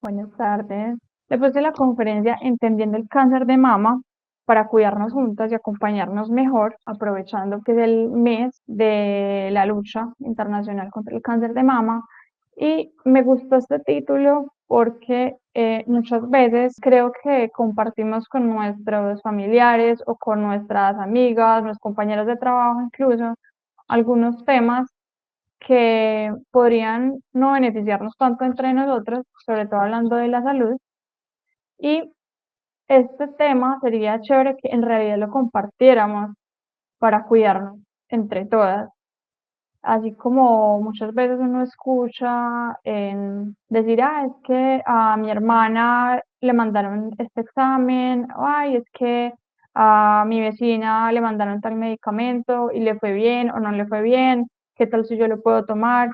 Buenas tardes. Después de la conferencia Entendiendo el cáncer de mama, para cuidarnos juntas y acompañarnos mejor, aprovechando que es el mes de la lucha internacional contra el cáncer de mama. Y me gustó este título porque muchas veces creo que compartimos con nuestros familiares o con nuestras amigas, nuestros compañeros de trabajo incluso, algunos temas que podrían no beneficiarnos tanto entre nosotros, sobre todo hablando de la salud. Y este tema sería chévere que en realidad lo compartiéramos para cuidarnos entre todas. Así como muchas veces uno escucha decir, es que a mi hermana le mandaron este examen, ay, es que a mi vecina le mandaron tal medicamento y le fue bien o no le fue bien, ¿qué tal si yo lo puedo tomar?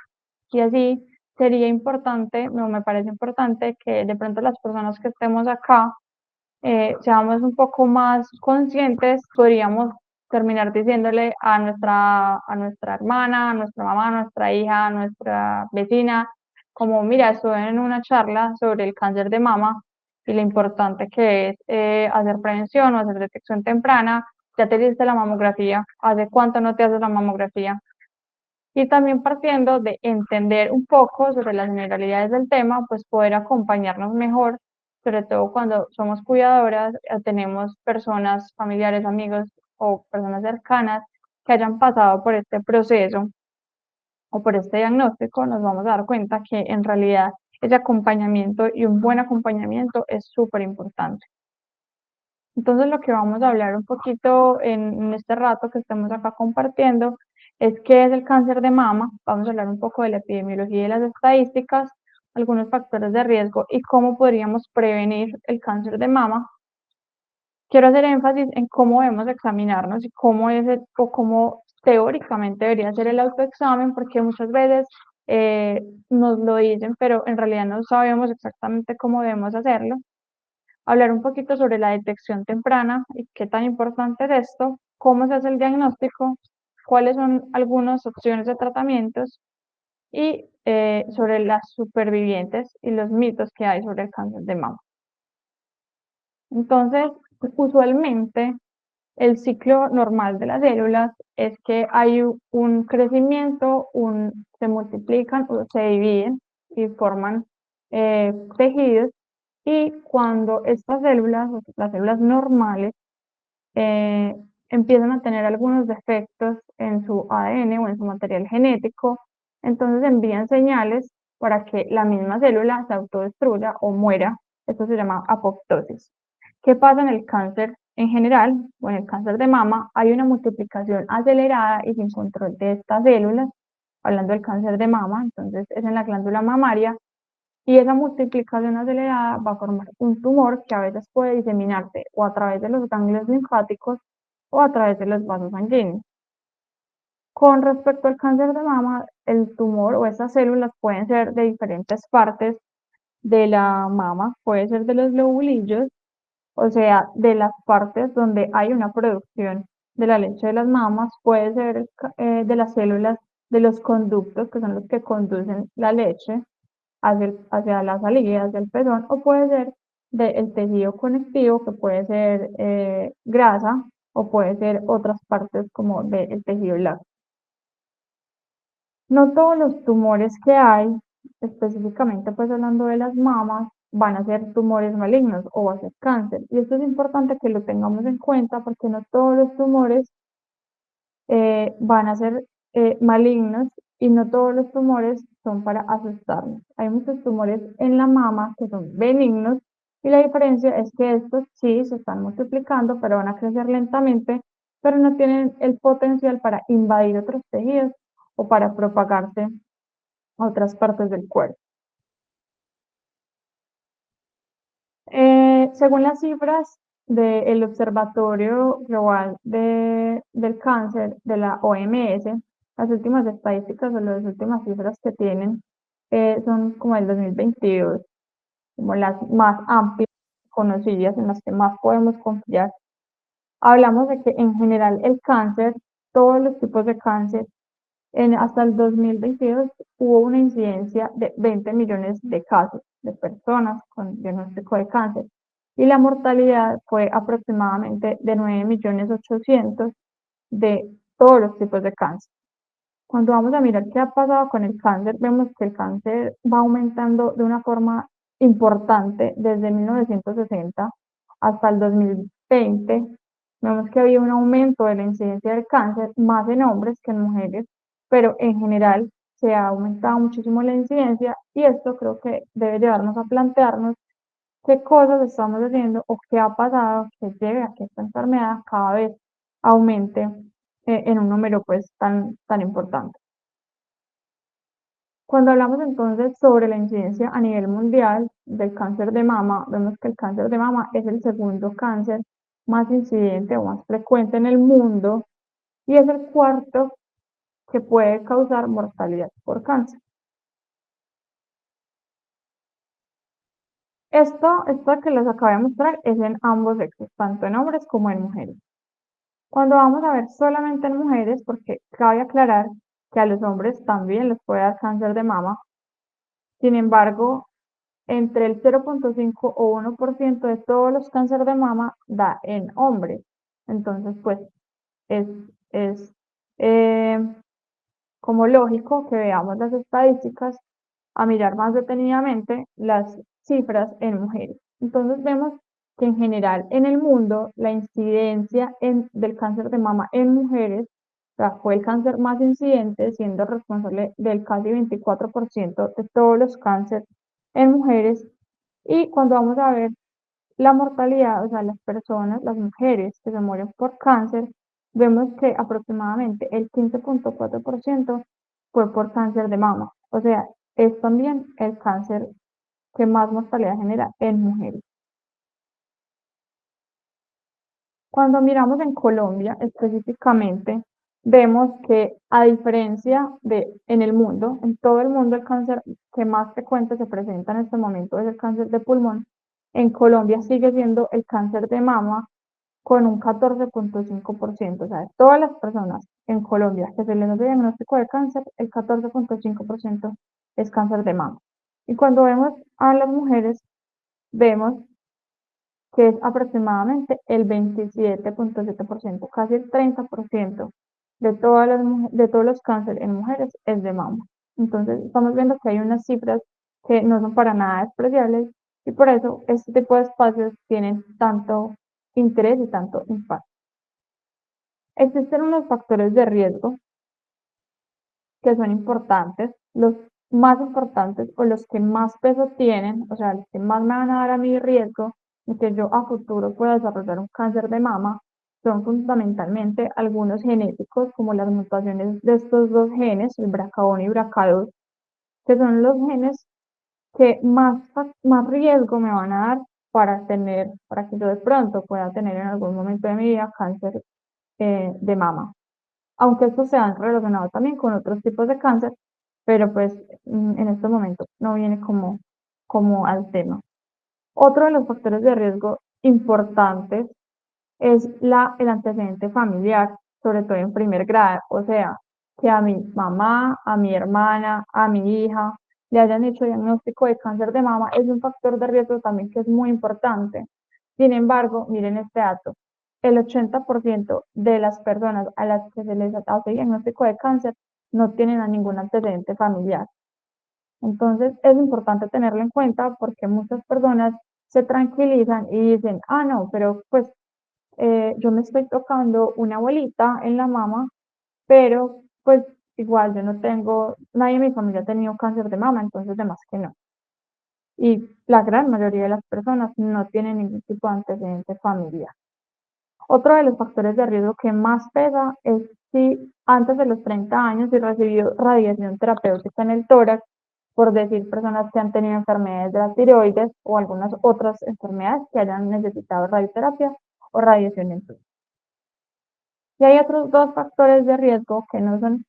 Y así sería importante, no me parece importante que de pronto las personas que estemos acá seamos un poco más conscientes, podríamos terminar diciéndole a nuestra hermana, a nuestra mamá, a nuestra hija, a nuestra vecina, como mira, estuve en una charla sobre el cáncer de mama y lo importante que es hacer prevención o hacer detección temprana. Ya te hiciste la mamografía, ¿hace cuánto no te haces la mamografía? Y también partiendo de entender un poco sobre las generalidades del tema, pues poder acompañarnos mejor, sobre todo cuando somos cuidadoras, tenemos personas, familiares, amigos o personas cercanas que hayan pasado por este proceso o por este diagnóstico, nos vamos a dar cuenta que en realidad ese acompañamiento y un buen acompañamiento es súper importante. Entonces, lo que vamos a hablar un poquito en este rato que estamos acá compartiendo es qué es el cáncer de mama. Vamos a hablar un poco de la epidemiología y de las estadísticas, algunos factores de riesgo y cómo podríamos prevenir el cáncer de mama. Quiero hacer énfasis en cómo debemos examinarnos y cómo o cómo teóricamente debería ser el autoexamen, porque muchas veces nos lo dicen, pero en realidad no sabemos exactamente cómo debemos hacerlo. Hablar un poquito sobre la detección temprana y qué tan importante es esto, cómo se hace el diagnóstico, cuáles son algunas opciones de tratamientos y sobre las supervivientes y los mitos que hay sobre el cáncer de mama. Entonces, usualmente el ciclo normal de las células es que hay un crecimiento, se multiplican o se dividen y forman tejidos. Y cuando estas células, las células normales, eh, empiezan a tener algunos defectos en su ADN o en su material genético, entonces envían señales para que la misma célula se autodestruya o muera. Esto se llama apoptosis. ¿Qué pasa en el cáncer en general? O en el cáncer de mama hay una multiplicación acelerada y sin control de estas células, hablando del cáncer de mama, entonces es en la glándula mamaria, y esa multiplicación acelerada va a formar un tumor que a veces puede diseminarse o a través de los ganglios linfáticos o a través de los vasos sanguíneos. Con respecto al cáncer de mama, el tumor o esas células pueden ser de diferentes partes de la mama, puede ser de los lobulillos, o sea, de las partes donde hay una producción de la leche de las mamas, puede ser de las células de los conductos, que son los que conducen la leche, hacia la salida, hacia el pezón, o puede ser del tejido conectivo, que puede ser grasa, o puede ser otras partes como del tejido lácteo. No todos los tumores que hay, específicamente pues hablando de las mamas, van a ser tumores malignos o va a ser cáncer. Y esto es importante que lo tengamos en cuenta porque no todos los tumores van a ser malignos y no todos los tumores son para asustarnos. Hay muchos tumores en la mama que son benignos y la diferencia es que estos sí se están multiplicando, pero van a crecer lentamente, pero no tienen el potencial para invadir otros tejidos o para propagarse a otras partes del cuerpo. Según las cifras del Observatorio Global del Cáncer de la OMS, las últimas estadísticas o las últimas cifras que tienen son como el 2022, como las más amplias, conocidas, en las que más podemos confiar. Hablamos de que en general el cáncer, todos los tipos de cáncer, Hasta el 2022 hubo una incidencia de 20 millones de casos de personas con diagnóstico de cáncer y la mortalidad fue aproximadamente de 9.800.000 de todos los tipos de cáncer. Cuando vamos a mirar qué ha pasado con el cáncer, vemos que el cáncer va aumentando de una forma importante desde 1960 hasta el 2020. Vemos que había un aumento de la incidencia del cáncer, más en hombres que en mujeres, pero en general se ha aumentado muchísimo la incidencia y esto creo que debe llevarnos a plantearnos qué cosas estamos haciendo o qué ha pasado que llegue a que esta enfermedad cada vez aumente en un número pues tan importante. Cuando hablamos entonces sobre la incidencia a nivel mundial del cáncer de mama, vemos que el cáncer de mama es el segundo cáncer más incidente o más frecuente en el mundo y es el cuarto que puede causar mortalidad por cáncer. Esto que les acabo de mostrar es en ambos sexos, tanto en hombres como en mujeres. Cuando vamos a ver solamente en mujeres, porque cabe aclarar que a los hombres también les puede dar cáncer de mama, sin embargo, entre el 0,5 o 1% de todos los cánceres de mama da en hombres. Entonces, pues es, es eh, como lógico que veamos las estadísticas a mirar más detenidamente las cifras en mujeres. Entonces vemos que en general en el mundo la incidencia del cáncer de mama en mujeres, o sea, fue el cáncer más incidente, siendo responsable del casi 24% de todos los cánceres en mujeres. Y cuando vamos a ver la mortalidad, o sea, las personas, las mujeres que se mueren por cáncer, vemos que aproximadamente el 15,4% fue por cáncer de mama. O sea, es también el cáncer que más mortalidad genera en mujeres. Cuando miramos en Colombia específicamente, vemos que a diferencia de en el mundo, en todo el mundo el cáncer que más frecuente se presenta en este momento es el cáncer de pulmón. En Colombia sigue siendo el cáncer de mama con un 14,5%. O sea, de todas las personas en Colombia que se les hace diagnóstico de cáncer, el 14,5% es cáncer de mama. Y cuando vemos a las mujeres, vemos que es aproximadamente el 27,7%, casi el 30% de de todos los cánceres en mujeres es de mama. Entonces, estamos viendo que hay unas cifras que no son para nada despreciables y por eso este tipo de espacios tienen tanto interés y tanto impacto. Existen unos factores de riesgo que son importantes, los más importantes o los que más peso tienen, o sea, los que más me van a dar a mi riesgo de que yo a futuro pueda desarrollar un cáncer de mama, son fundamentalmente algunos genéticos, como las mutaciones de estos dos genes, el BRCA1 y BRCA2, que son los genes que más riesgo me van a dar para que yo de pronto pueda tener en algún momento de mi vida cáncer de mama, aunque estos se han relacionado también con otros tipos de cáncer, pero pues en este momento no viene como al tema. Otro de los factores de riesgo importantes es el antecedente familiar, sobre todo en primer grado, o sea, que a mi mamá, a mi hermana, a mi hija le hayan hecho diagnóstico de cáncer de mama es un factor de riesgo también que es muy importante. Sin embargo, miren este dato, el 80% de las personas a las que se les hace diagnóstico de cáncer no tienen a ningún antecedente familiar. Entonces es importante tenerlo en cuenta porque muchas personas se tranquilizan y dicen, ah, no, pero pues yo me estoy tocando una bolita en la mama, pero pues igual yo no tengo, nadie en mi familia ha tenido cáncer de mama, entonces de más que no. Y la gran mayoría de las personas no tienen ningún tipo de antecedente familiar. Otro de los factores de riesgo que más pesa es si antes de los 30 años si recibió radiación terapéutica en el tórax, por decir personas que han tenido enfermedades de la tiroides o algunas otras enfermedades que hayan necesitado radioterapia o radiación en tórax. Y hay otros dos factores de riesgo que no son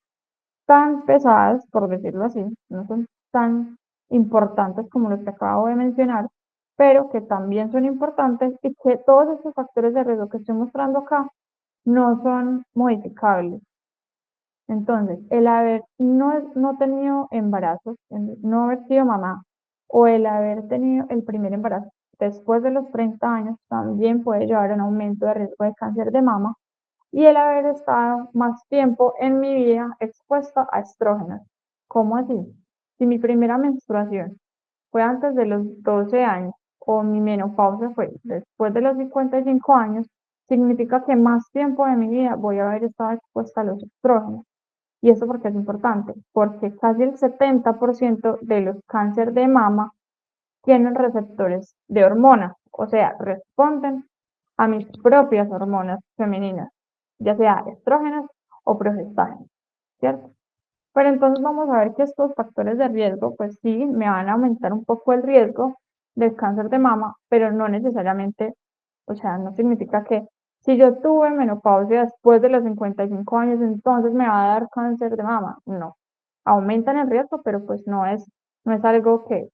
tan pesados, por decirlo así, no son tan importantes como los que acabo de mencionar, pero que también son importantes y que todos estos factores de riesgo que estoy mostrando acá no son modificables. Entonces, el haber no tenido embarazos, el no haber sido mamá, o el haber tenido el primer embarazo después de los 30 años también puede llevar a un aumento de riesgo de cáncer de mama, y el haber estado más tiempo en mi vida expuesta a estrógenos. ¿Cómo así? Si mi primera menstruación fue antes de los 12 años o mi menopausia fue después de los 55 años, significa que más tiempo de mi vida voy a haber estado expuesta a los estrógenos. ¿Y eso por qué es importante? Porque casi el 70% de los cánceres de mama tienen receptores de hormonas, o sea, responden a mis propias hormonas femeninas, ya sea estrógenas o progestágenas, ¿cierto? Pero entonces vamos a ver que estos factores de riesgo, pues sí, me van a aumentar un poco el riesgo del cáncer de mama, pero no necesariamente, o sea, no significa que si yo tuve menopausia después de los 55 años, entonces me va a dar cáncer de mama. No, aumentan el riesgo, pero pues no es algo que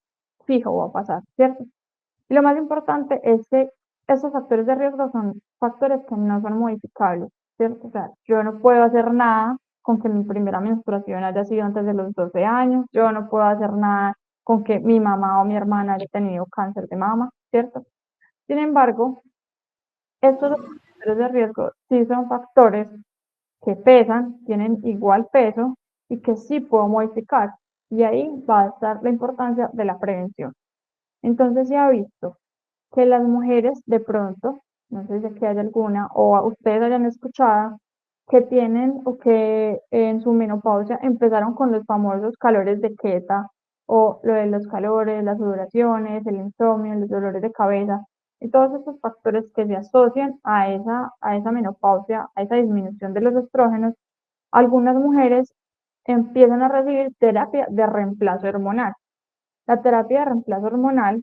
fijo va a pasar, ¿cierto? Y lo más importante es que esos factores de riesgo son factores que no son modificables, ¿cierto? O sea, yo no puedo hacer nada con que mi primera menstruación haya sido antes de los 12 años, yo no puedo hacer nada con que mi mamá o mi hermana haya tenido cáncer de mama, ¿cierto? Sin embargo, estos factores de riesgo sí son factores que pesan, tienen igual peso y que sí puedo modificar. Y ahí va a estar la importancia de la prevención. Entonces se ha visto que las mujeres de pronto, no sé si aquí hay alguna, o ustedes hayan escuchado, que tienen o que en su menopausia empezaron con los famosos calores de Queta, o lo de los calores, las sudoraciones, el insomnio, los dolores de cabeza, y todos estos factores que se asocian a esa menopausia, a esa disminución de los estrógenos, algunas mujeres empiezan a recibir terapia de reemplazo hormonal. La terapia de reemplazo hormonal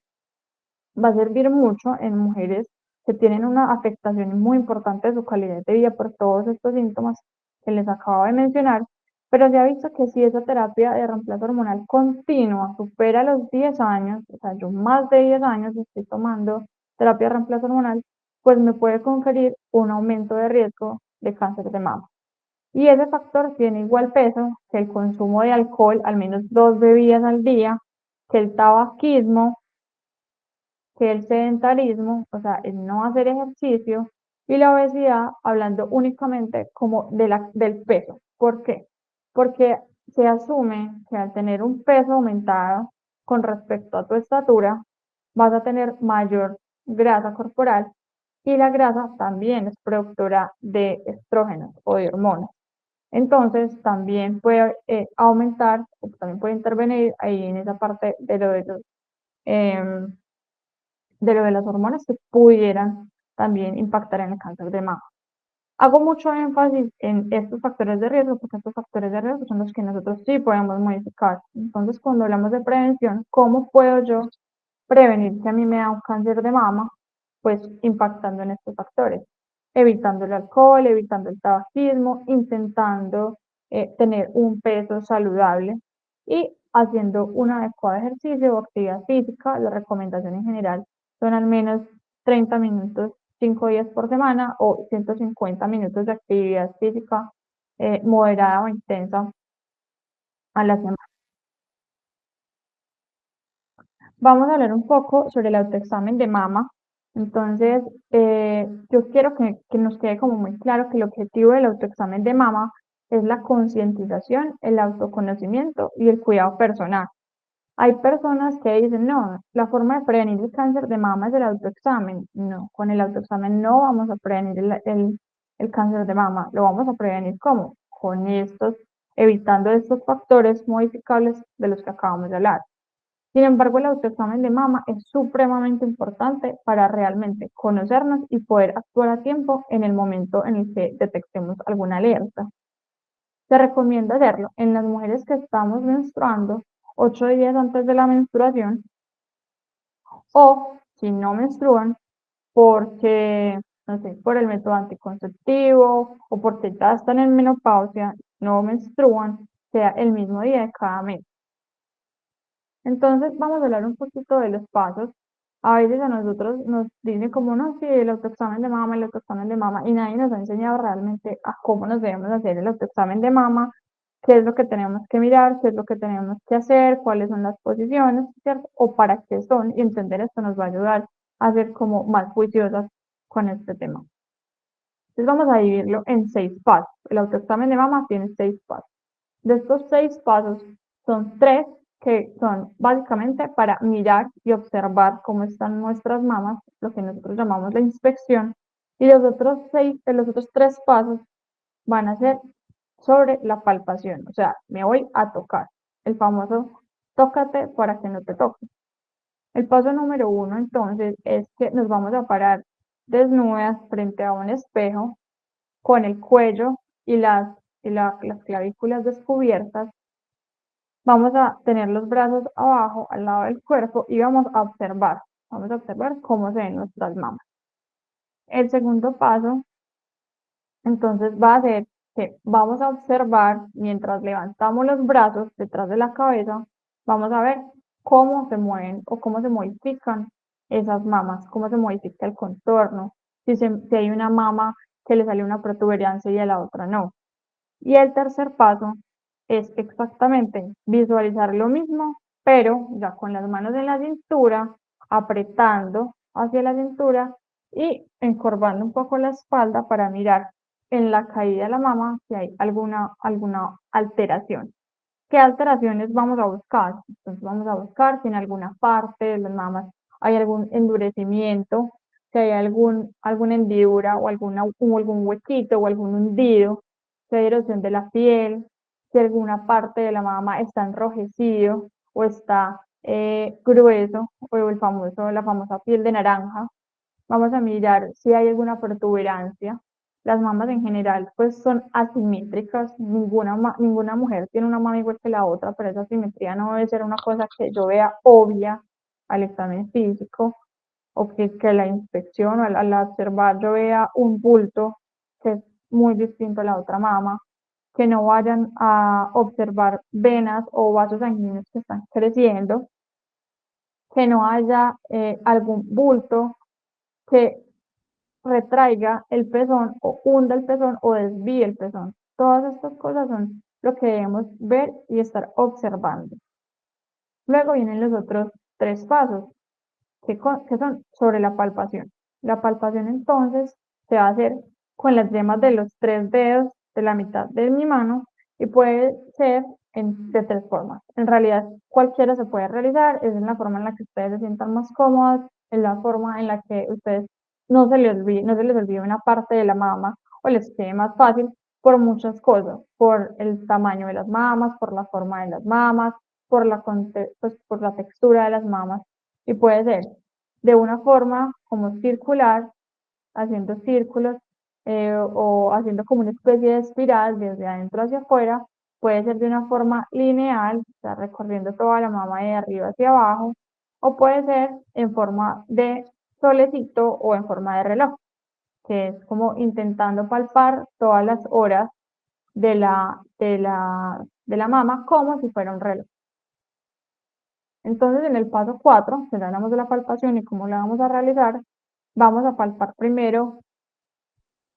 va a servir mucho en mujeres que tienen una afectación muy importante de su calidad de vida por todos estos síntomas que les acabo de mencionar, pero se ha visto que si esa terapia de reemplazo hormonal continua supera los 10 años, o sea, yo más de 10 años estoy tomando terapia de reemplazo hormonal, pues me puede conferir un aumento de riesgo de cáncer de mama. Y ese factor tiene igual peso que el consumo de alcohol, al menos 2 bebidas al día, que el tabaquismo, que el sedentarismo, o sea, el no hacer ejercicio, y la obesidad, hablando únicamente como del peso. ¿Por qué? Porque se asume que al tener un peso aumentado con respecto a tu estatura, vas a tener mayor grasa corporal y la grasa también es productora de estrógenos o de hormonas. Entonces, también puede aumentar, o también puede intervenir ahí en esa parte em, de lo de las hormonas que pudieran también impactar en el cáncer de mama. Hago mucho énfasis en estos factores de riesgo porque estos factores de riesgo son los que nosotros sí podemos modificar. Entonces, cuando hablamos de prevención, ¿cómo puedo yo prevenir que a mí me da un cáncer de mama? Pues impactando en estos factores, evitando el alcohol, evitando el tabaquismo, intentando tener un peso saludable y haciendo un adecuado ejercicio o actividad física. La recomendación en general son al menos 30 minutos 5 días por semana o 150 minutos de actividad física moderada o intensa a la semana. Vamos a hablar un poco sobre el autoexamen de mama. Entonces, yo quiero que nos quede como muy claro que el objetivo del autoexamen de mama es la concientización, el autoconocimiento y el cuidado personal. Hay personas que dicen, no, la forma de prevenir el cáncer de mama es el autoexamen. No, con el autoexamen no vamos a prevenir el cáncer de mama. Lo vamos a prevenir ¿cómo? Con evitando estos factores modificables de los que acabamos de hablar. Sin embargo, el autoexamen de mama es supremamente importante para realmente conocernos y poder actuar a tiempo en el momento en el que detectemos alguna alerta. Se recomienda hacerlo en las mujeres que estamos menstruando 8 días antes de la menstruación o si no menstruan porque, no sé, por el método anticonceptivo o porque ya están en menopausia, no menstruan, sea el mismo día de cada mes. Entonces vamos a hablar un poquito de los pasos. A veces a nosotros nos dicen como, no, sí, el autoexamen de mama, y nadie nos ha enseñado realmente a cómo nos debemos hacer el autoexamen de mama qué es lo que tenemos que mirar, qué es lo que tenemos que hacer, cuáles son las posiciones, ¿cierto? O para qué son, y entender esto nos va a ayudar a ser como más juiciosas con este tema. Entonces vamos a dividirlo en 6 pasos. El autoexamen de mama tiene 6 pasos. De estos 6 pasos, son 3 que son básicamente para mirar y observar cómo están nuestras mamas, lo que nosotros llamamos la inspección, y los otros 3 pasos van a ser sobre la palpación, o sea, me voy a tocar, el famoso tócate para que no te toque. El paso número 1, entonces, es que nos vamos a parar desnudas frente a un espejo con el cuello y las clavículas descubiertas. Vamos a tener los brazos abajo, al lado del cuerpo, y vamos a observar cómo se ven nuestras mamas. El segundo paso, entonces, va a ser que vamos a observar mientras levantamos los brazos detrás de la cabeza, vamos a ver cómo se mueven o cómo se modifican esas mamas, cómo se modifica el contorno, si hay una mama que le sale una protuberancia y a la otra no. Y el tercer paso es exactamente visualizar lo mismo, pero ya con las manos en la cintura, apretando hacia la cintura y encorvando un poco la espalda para mirar en la caída de la mama si hay alguna alteración. ¿Qué alteraciones vamos a buscar? Entonces vamos a buscar si en alguna parte de las mamas hay algún endurecimiento, si hay alguna hendidura o algún huequito o algún hundido, si hay erosión de la piel, si alguna parte de la mama está enrojecido o está grueso, o la famosa piel de naranja. Vamos a mirar si hay alguna protuberancia. Las mamas en general pues son asimétricas, ninguna mujer tiene una mama igual que la otra, pero esa asimetría no debe ser una cosa que yo vea obvia al examen físico, o que la inspección o al observar yo vea un bulto que es muy distinto a la otra mama, que no vayan a observar venas o vasos sanguíneos que están creciendo, que no haya algún bulto que retraiga el pezón o hunda el pezón o desvíe el pezón. Todas estas cosas son lo que debemos ver y estar observando. Luego vienen los otros 3 pasos, que son sobre la palpación. La palpación entonces se va a hacer con las yemas de los 3 dedos de la mitad de mi mano y puede ser de 3 formas. En realidad cualquiera se puede realizar, es en la forma en la que ustedes se sientan más cómodas, es la forma en la que ustedes no se les olvide una parte de la mama o les quede más fácil por muchas cosas, por el tamaño de las mamas, por la forma de las mamas, por la textura de las mamas, y puede ser de una forma como circular, haciendo círculos o haciendo como una especie de espiral desde adentro hacia afuera. Puede ser de una forma lineal, o sea, recorriendo toda la mama de arriba hacia abajo, o puede ser en forma de solecito o en forma de reloj, que es como intentando palpar todas las horas de la mama como si fuera un reloj. Entonces, en el paso 4, que ya hablamos de la palpación y cómo la vamos a realizar, vamos a palpar primero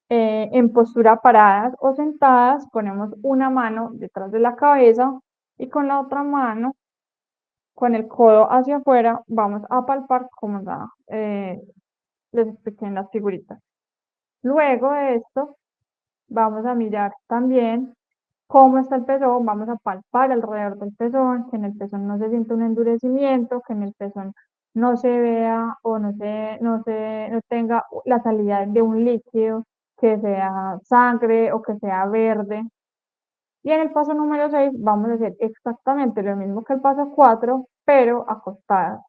en postura paradas o sentadas. Ponemos una mano detrás de la cabeza y con la otra mano, con el codo hacia afuera, vamos a palpar como les expliqué en las figuritas. Luego de esto, vamos a mirar también cómo está el pezón, vamos a palpar alrededor del pezón, que en el pezón no se sienta un endurecimiento, que en el pezón no se vea o no tenga la salida de un líquido, que sea sangre o que sea verde. Y en el paso número 6 vamos a hacer exactamente lo mismo que el paso 4, pero acostadas.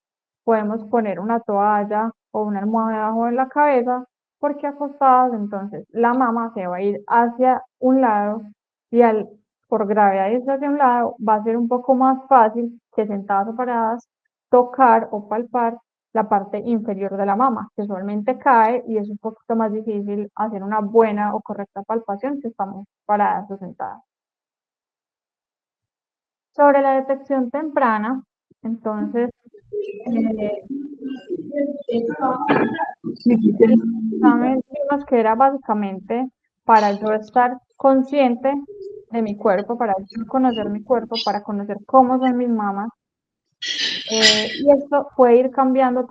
Podemos poner una toalla o una almohada debajo de la cabeza, porque acostadas entonces la mama se va a ir hacia un lado y por gravedad irse hacia un lado va a ser un poco más fácil que sentadas o paradas tocar o palpar la parte inferior de la mama, que usualmente cae y es un poquito más difícil hacer una buena o correcta palpación si estamos paradas o sentadas. Sobre la detección temprana, entonces, eh, el examen vimos que era básicamente para yo estar consciente de mi cuerpo, para conocer mi cuerpo, para conocer cómo son mis mamas. Y esto puede ir cambiando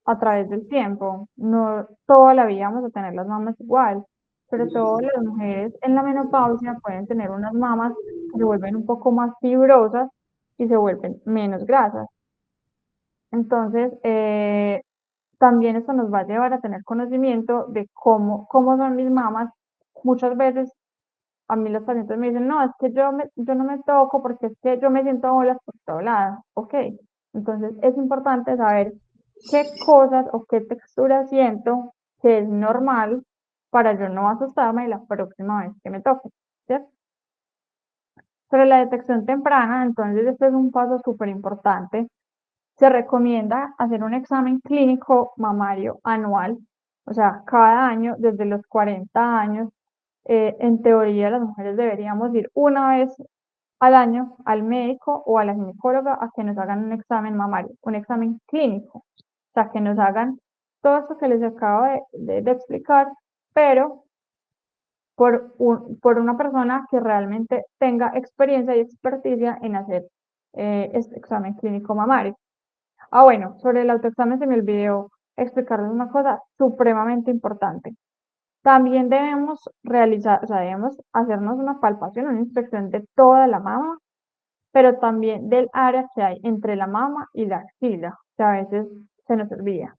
a través del tiempo. No toda la vida vamos a tener las mamas igual, sobre todo las mujeres en la menopausia pueden tener unas mamas que se vuelven un poco más fibrosas y se vuelven menos grasas. Entonces, también esto nos va a llevar a tener conocimiento de cómo son mis mamas. Muchas veces a mí los pacientes me dicen, no, es que yo no me toco porque es que yo me siento bolas por todo lado. Ok, entonces es importante saber qué cosas o qué textura siento que es normal para yo no asustarme la próxima vez que me toque, ¿cierto? Sobre la detección temprana, entonces este es un paso súper importante. Se recomienda hacer un examen clínico mamario anual, o sea, cada año desde los 40 años. En teoría, las mujeres deberíamos ir una vez al año al médico o a la ginecóloga a que nos hagan un examen mamario, un examen clínico, o sea, que nos hagan todo esto que les acabo de explicar, pero por una persona que realmente tenga experiencia y experticia en hacer este examen clínico mamario. Ah, bueno, sobre el autoexamen se me olvidó explicarles una cosa supremamente importante. También debemos realizar, o sea, debemos hacernos una palpación, una inspección de toda la mama, pero también del área que hay entre la mama y la axila, que a veces se nos olvida.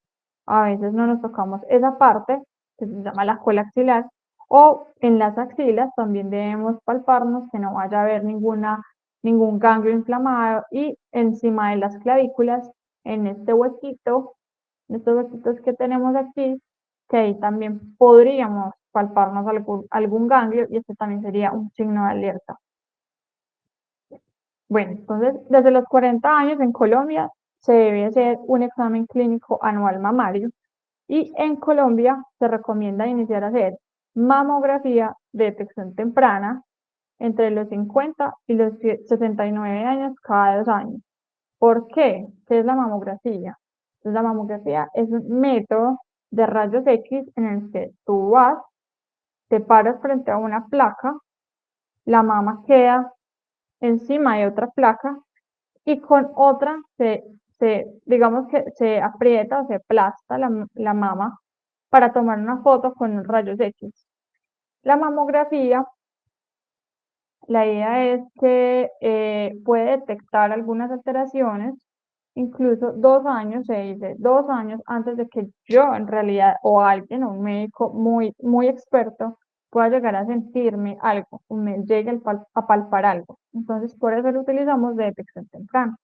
A veces no nos tocamos esa parte, que se llama la cola axilar, o en las axilas también debemos palparnos que no vaya a haber ningún ganglio inflamado y encima de las clavículas, en este huequito, en estos huequitos que tenemos aquí, que ahí también podríamos palparnos algún ganglio y este también sería un signo de alerta. Bueno, entonces, desde los 40 años en Colombia se debe hacer un examen clínico anual mamario y en Colombia se recomienda iniciar a hacer mamografía de detección temprana entre los 50 y los 69 años cada 2 años. ¿Por qué? ¿Qué es la mamografía? Entonces, la mamografía es un método de rayos X en el que tú vas, te paras frente a una placa, la mama queda encima de otra placa y con otra digamos que se aprieta o se aplasta la mama para tomar una foto con rayos X. La mamografía, la idea es que puede detectar algunas alteraciones, incluso 2 años, se dice, 2 años antes de que yo en realidad o alguien, o un médico muy experto, pueda llegar a sentirme algo, o me llegue a palpar algo. Entonces, por eso lo utilizamos de detección temprana.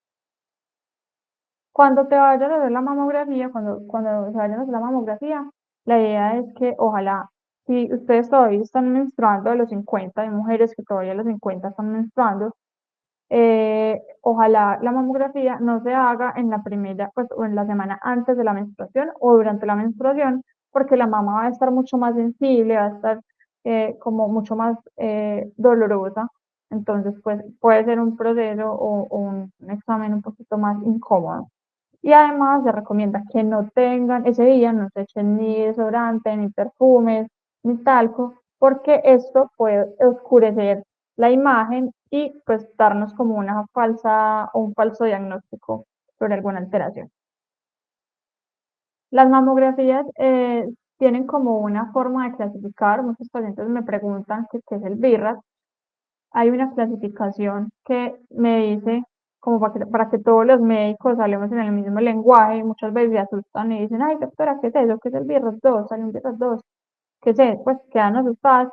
Cuando te vayan a hacer la mamografía, cuando se vayan a hacer la mamografía, la idea es que ojalá, si ustedes todavía están menstruando a los 50, hay mujeres que todavía a los 50 están menstruando, ojalá la mamografía no se haga en la primera, pues, o en la semana antes de la menstruación o durante la menstruación, porque la mama va a estar mucho más sensible, va a estar como mucho más dolorosa. Entonces, pues puede ser un proceso o un examen un poquito más incómodo. Y además se recomienda que no tengan, ese día no se echen ni desodorante, ni perfumes, ni talco, porque esto puede oscurecer la imagen y pues darnos como una falsa o un falso diagnóstico sobre alguna alteración. Las mamografías tienen como una forma de clasificar, muchos pacientes me preguntan qué es el BIRAS. Hay una clasificación que me dice, como para que todos los médicos hablemos en el mismo lenguaje, y muchas veces se asustan y dicen, ay doctora, ¿qué es eso? ¿Qué es el virus 2? Hay un virus 2. ¿Qué es eso? Pues quedan asustadas.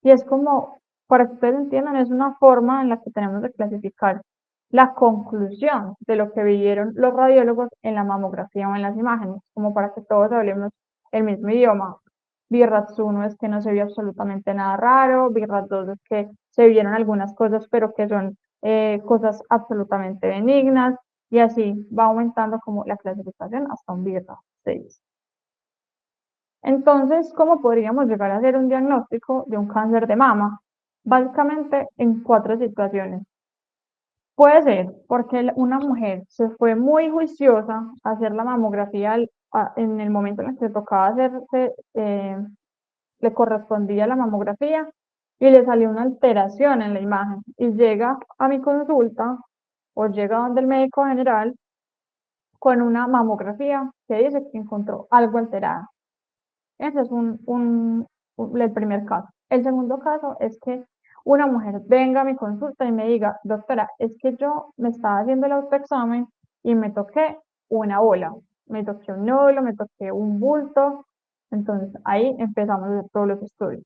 Y es como, para que ustedes entiendan, es una forma en la que tenemos de clasificar la conclusión de lo que vieron los radiólogos en la mamografía o en las imágenes, como para que todos hablemos el mismo idioma. BIRATS 1 es que no se vio absolutamente nada raro, BIRATS 2 es que se vieron algunas cosas, pero que son cosas absolutamente benignas, y así va aumentando como la clasificación hasta un BIRATS 6. Entonces, ¿cómo podríamos llegar a hacer un diagnóstico de un cáncer de mama? Básicamente en 4 situaciones. Puede ser porque una mujer se fue muy juiciosa a hacer la mamografía en el momento en el que tocaba hacerse, le correspondía la mamografía y le salió una alteración en la imagen y llega a mi consulta o llega donde el médico general con una mamografía que dice que encontró algo alterado. Ese es el primer caso. El segundo caso es que una mujer venga a mi consulta y me diga, doctora, es que yo me estaba haciendo el autoexamen y me toqué una bola, me toqué un nódulo, me toqué un bulto. Entonces ahí empezamos a hacer todos los estudios.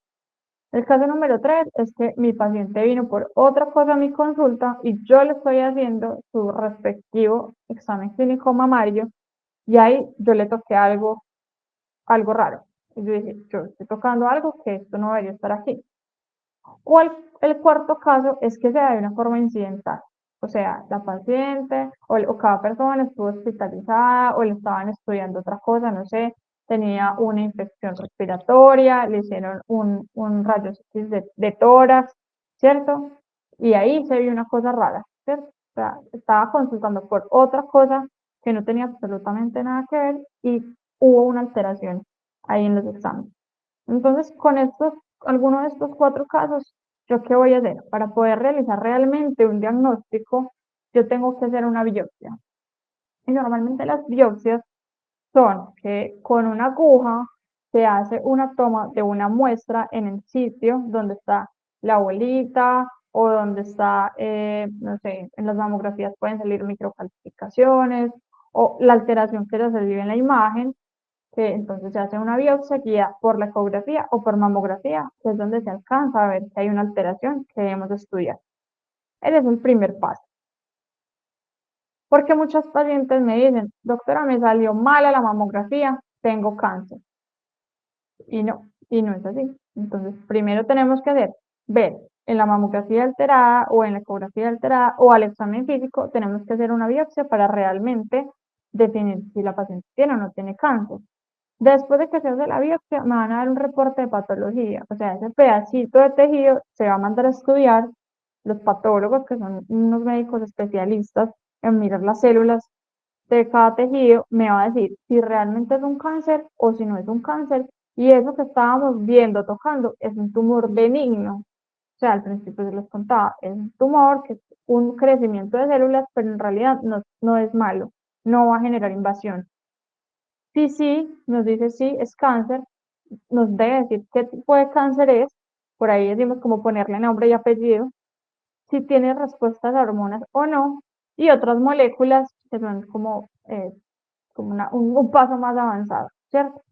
El caso número tres es que mi paciente vino por otra cosa a mi consulta y yo le estoy haciendo su respectivo examen clínico mamario y ahí yo le toqué algo raro. Y yo dije, yo estoy tocando algo que esto no debería estar aquí. O el cuarto caso es que se da de una forma incidental. O sea, la paciente o cada persona estuvo hospitalizada o le estaban estudiando otra cosa, no sé, tenía una infección respiratoria, le hicieron un rayos X de tórax, ¿cierto? Y ahí se vio una cosa rara, ¿cierto? O sea, estaba consultando por otra cosa que no tenía absolutamente nada que ver y hubo una alteración ahí en los exámenes. Entonces, con alguno de estos cuatro casos, ¿yo qué voy a hacer? Para poder realizar realmente un diagnóstico, yo tengo que hacer una biopsia. Y normalmente las biopsias son que con una aguja se hace una toma de una muestra en el sitio donde está la bolita o donde está, no sé, en las mamografías pueden salir microcalcificaciones o la alteración que se vive en la imagen, que entonces se hace una biopsia guiada por la ecografía o por mamografía, que es donde se alcanza a ver que hay una alteración que debemos estudiar. Ese es el primer paso. Porque muchos pacientes me dicen, doctora, me salió mala la mamografía, tengo cáncer. Y no es así. Entonces, primero tenemos que hacer, ver en la mamografía alterada o en la ecografía alterada o al examen físico, tenemos que hacer una biopsia para realmente definir si la paciente tiene o no tiene cáncer. Después de que se hace la biopsia, me van a dar un reporte de patología. O sea, ese pedacito de tejido se va a mandar a estudiar los patólogos, que son unos médicos especialistas en mirar las células de cada tejido, me va a decir si realmente es un cáncer o si no es un cáncer. Y eso que estábamos viendo, tocando, es un tumor benigno. O sea, al principio se les contaba, es un tumor que es un crecimiento de células, pero en realidad no es malo, no va a generar invasión. Si sí, nos dice sí, es cáncer, nos debe decir qué tipo de cáncer es, por ahí decimos como ponerle nombre y apellido, si tiene respuestas a hormonas o no, y otras moléculas que son como un paso más avanzado, ¿cierto?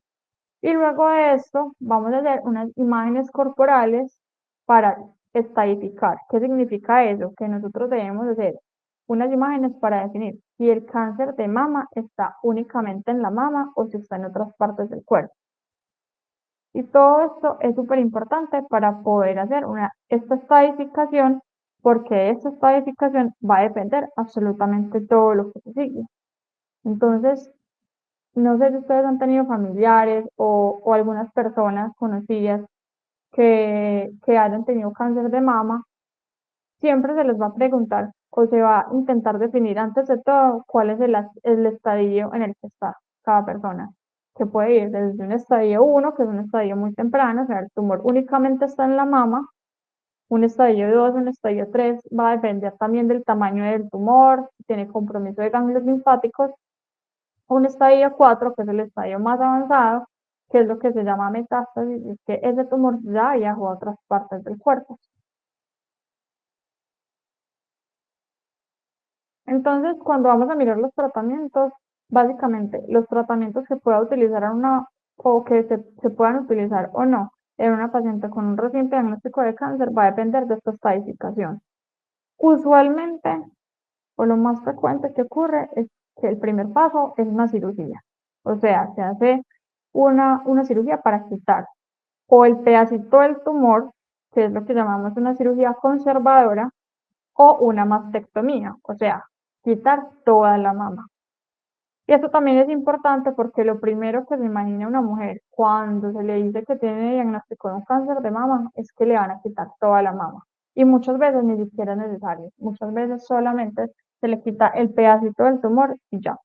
Y luego de esto vamos a hacer unas imágenes corporales para estadificar. ¿Qué significa eso? Que nosotros debemos hacer unas imágenes para definir si el cáncer de mama está únicamente en la mama o si está en otras partes del cuerpo. Y todo esto es súper importante para poder hacer esta estadificación, porque de esta estadificación va a depender absolutamente todo lo que se sigue. Entonces, no sé si ustedes han tenido familiares o algunas personas conocidas que hayan tenido cáncer de mama, siempre se les va a preguntar o se va a intentar definir antes de todo cuál es el estadio en el que está cada persona, que puede ir desde un estadio 1, que es un estadio muy temprano, o sea, el tumor únicamente está en la mama, un estadio 2, un estadio 3, va a depender también del tamaño del tumor, si tiene compromiso de ganglios linfáticos, un estadio 4, que es el estadio más avanzado, que es lo que se llama metástasis, es que ese tumor ya viajó a otras partes del cuerpo. Entonces, cuando vamos a mirar los tratamientos, básicamente los tratamientos que pueda utilizar o que se puedan utilizar o no en una paciente con un reciente diagnóstico de cáncer va a depender de esta estadificación. Usualmente, o lo más frecuente que ocurre es que el primer paso es una cirugía. O sea, se hace una cirugía para quitar o el pedacito del tumor, que es lo que llamamos una cirugía conservadora, o una mastectomía, o sea, quitar toda la mama. Y esto también es importante porque lo primero que se imagina una mujer cuando se le dice que tiene diagnóstico de un cáncer de mama es que le van a quitar toda la mama. Y muchas veces ni siquiera es necesario. Muchas veces solamente se le quita el pedacito del tumor y ya.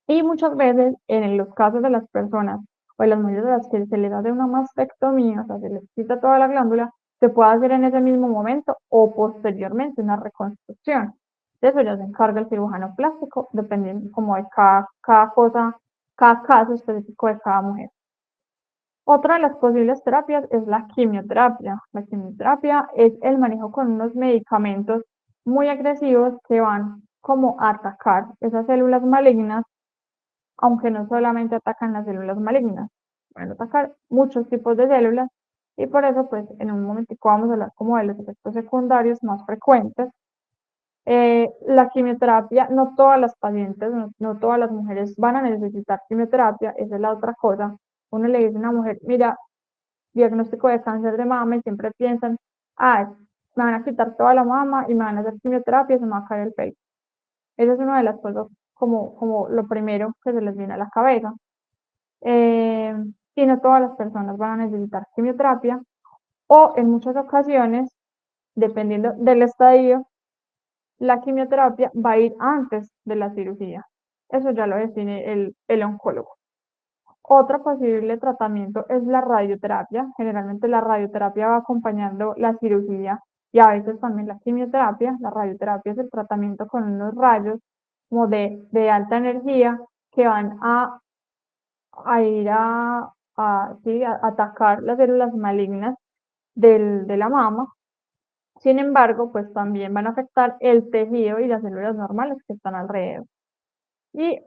Y muchas veces en los casos de las personas o en las mujeres a las que se les hace una mastectomía, o sea, se les quita toda la glándula, Se puede hacer en ese mismo momento o posteriormente una reconstrucción. De eso ya se encarga el cirujano plástico, dependiendo como de cada cosa, cada caso específico de cada mujer. Otra de las posibles terapias es la quimioterapia. La quimioterapia es el manejo con unos medicamentos muy agresivos que van como a atacar esas células malignas, aunque no solamente atacan las células malignas, van a atacar muchos tipos de células y por eso pues en un momentico vamos a hablar como de los efectos secundarios más frecuentes. La quimioterapia, no todas las pacientes, no todas las mujeres van a necesitar quimioterapia, esa es la otra cosa. Uno le dice a una mujer, mira, diagnóstico de cáncer de mama y siempre piensan, ah, me van a quitar toda la mama y me van a hacer quimioterapia y se me va a caer el pelo. Esa es una de las cosas como lo primero que se les viene a la cabeza. Eh, y no todas las personas van a necesitar quimioterapia o en muchas ocasiones, dependiendo del estadio, la quimioterapia va a ir antes de la cirugía. Eso ya lo define el oncólogo. Otro posible tratamiento es la radioterapia. Generalmente la radioterapia va acompañando la cirugía y a veces también la quimioterapia. La radioterapia es el tratamiento con unos rayos como de alta energía que van a ir sí, a atacar las células malignas de la mama. Sin embargo, pues también van a afectar el tejido y las células normales que están alrededor. Y el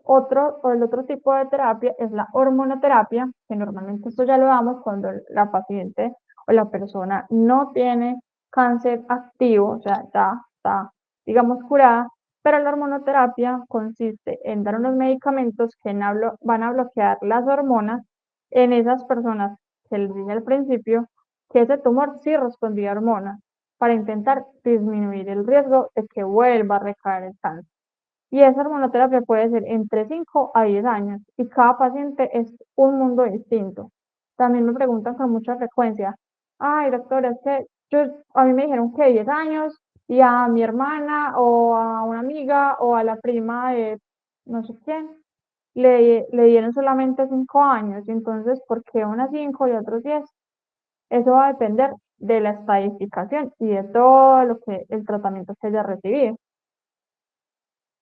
otro tipo de terapia es la hormonoterapia, que normalmente esto ya lo damos cuando la paciente o la persona no tiene cáncer activo, o sea, está, digamos, curada, pero la hormonoterapia consiste en dar unos medicamentos que van a bloquear las hormonas en esas personas que les dije al principio que ese tumor sí respondía a hormonas para intentar disminuir el riesgo de que vuelva a recaer el cáncer. Y esa hormonoterapia puede ser entre 5 a 10 años y cada paciente es un mundo distinto. También me preguntan con mucha frecuencia, ay doctora, es que a mí me dijeron que 10 años y a mi hermana o a una amiga o a la prima de no sé quién le dieron solamente 5 años, y entonces ¿por qué unas 5 y otros 10? Eso va a depender de la estadificación y de todo lo que el tratamiento que haya recibido.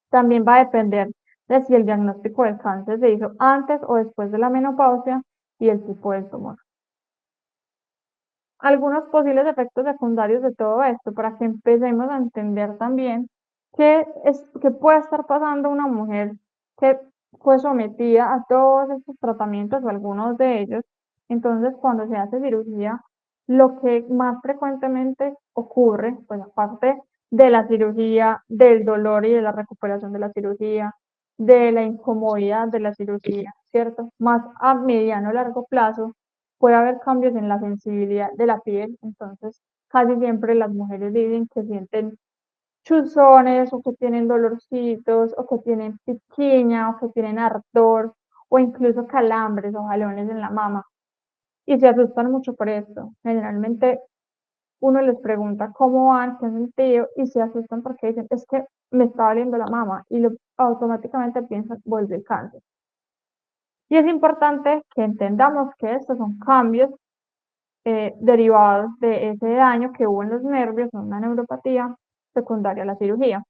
También va a depender de si el diagnóstico del cáncer se hizo antes o después de la menopausia y el tipo de tumor. Algunos posibles efectos secundarios de todo esto para que empecemos a entender también qué puede estar pasando una mujer que fue sometida a todos estos tratamientos o algunos de ellos. Entonces, cuando se hace cirugía, lo que más frecuentemente ocurre, pues aparte de la cirugía, del dolor y de la recuperación de la cirugía, de la incomodidad de la cirugía, ¿cierto? Más a mediano o largo plazo, puede haber cambios en la sensibilidad de la piel, entonces casi siempre las mujeres dicen que sienten chuzones o que tienen dolorcitos o que tienen piquiña o que tienen ardor o incluso calambres o jalones en la mama y se asustan mucho por esto. Generalmente uno les pregunta cómo van, qué han sentido y se asustan porque dicen es que me está doliendo la mama y automáticamente piensan vuelve el cáncer. Y es importante que entendamos que estos son cambios derivados de ese daño que hubo en los nervios, una neuropatía secundaria a la cirugía.